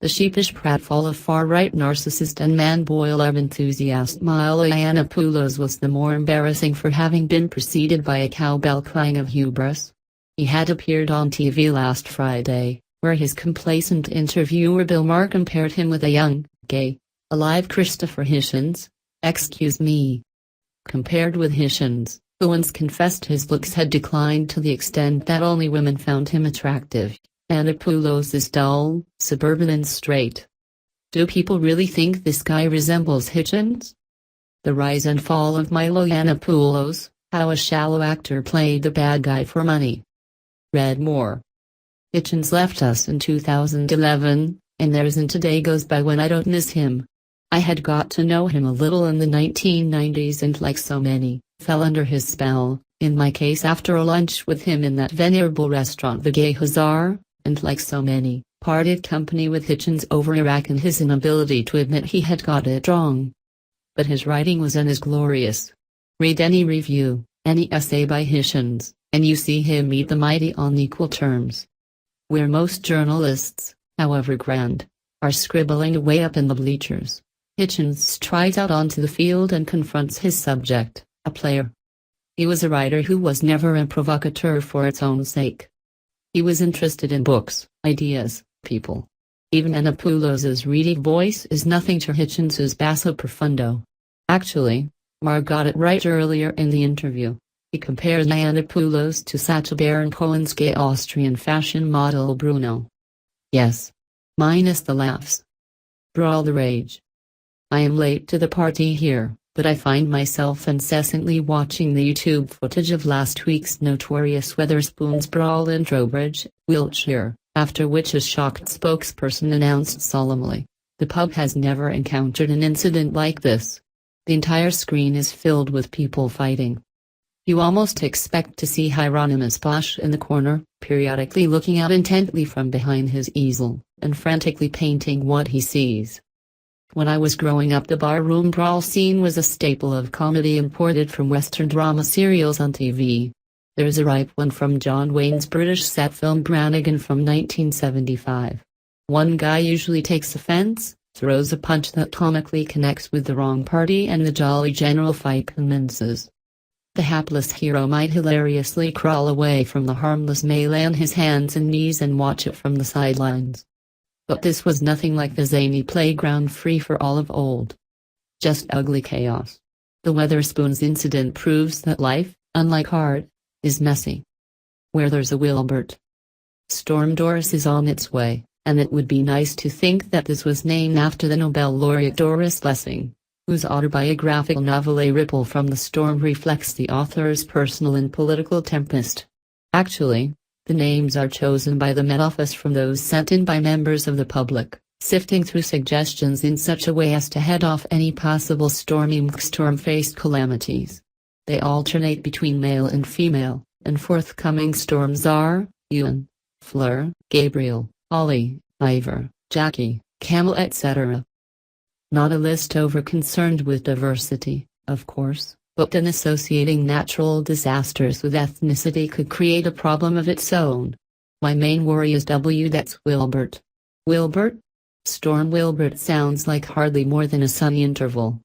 The sheepish pratfall of far-right narcissist and man-boil of enthusiast Milo Yiannopoulos was the more embarrassing for having been preceded by a cowbell clang of hubris. He had appeared on TV last Friday, where his complacent interviewer Bill Maher compared him with a young, gay, alive Christopher Hitchens. Excuse me. Compared with Hitchens, who once confessed his looks had declined to the extent that only women found him attractive, Yiannopoulos is dull, suburban and straight. Do people really think this guy resembles Hitchens? The rise and fall of Milo Yiannopoulos, how a shallow actor played the bad guy for money. Read more. Hitchens left us in 2011, and there isn't a day goes by when I don't miss him. I had got to know him a little in the 1990s and like so many, fell under his spell, in my case after a lunch with him in that venerable restaurant the Gay Hussar, and like so many, parted company with Hitchens over Iraq and his inability to admit he had got it wrong. But his writing was as glorious. Read any review, any essay by Hitchens, and you see him meet the mighty on equal terms. Where most journalists, however grand, are scribbling away up in the bleachers, Hitchens strides out onto the field and confronts his subject, a player. He was a writer who was never a provocateur for its own sake. He was interested in books, ideas, people. Even Yiannopoulos's reedy voice is nothing to Hitchens's basso profundo. Actually, Maher got it right earlier in the interview. He compares Yiannopoulos to Sacha Baron Cohen's gay Austrian fashion model Bruno. Yes. Minus the laughs. Brawl the rage. I am late to the party here, but I find myself incessantly watching the YouTube footage of last week's notorious Wetherspoons brawl in Trowbridge, Wiltshire, after which a shocked spokesperson announced solemnly, "The pub has never encountered an incident like this." The entire screen is filled with people fighting. You almost expect to see Hieronymus Bosch in the corner, periodically looking out intently from behind his easel, and frantically painting what he sees. When I was growing up, the barroom brawl scene was a staple of comedy imported from Western drama serials on TV. There's a ripe one from John Wayne's British set film Brannigan from 1975. One guy usually takes offense, throws a punch that comically connects with the wrong party, and the jolly general fight commences. The hapless hero might hilariously crawl away from the harmless melee on his hands and knees and watch it from the sidelines. But this was nothing like the zany playground free-for-all of old. Just ugly chaos. The Wetherspoons incident proves that life, unlike art, is messy. Where there's a Wilbert, Storm Doris is on its way, and it would be nice to think that this was named after the Nobel laureate Doris Lessing, whose autobiographical novel A Ripple from the Storm reflects the author's personal and political tempest. Actually, the names are chosen by the Met Office from those sent in by members of the public, sifting through suggestions in such a way as to head off any possible storm-faced calamities. They alternate between male and female, and forthcoming storms are Ewan, Fleur, Gabriel, Ollie, Ivor, Jackie, Camel, etc. Not a list over-concerned with diversity, of course, but an associating natural disasters with ethnicity could create a problem of its own. My main worry is that's Wilbert. Wilbert? Storm Wilbert sounds like hardly more than a sunny interval.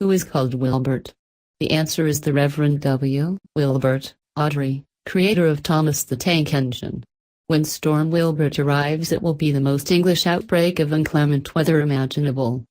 Who is called Wilbert? The answer is the Reverend W. Wilbert Awdry, creator of Thomas the Tank Engine. When Storm Wilbert arrives, it will be the most English outbreak of inclement weather imaginable.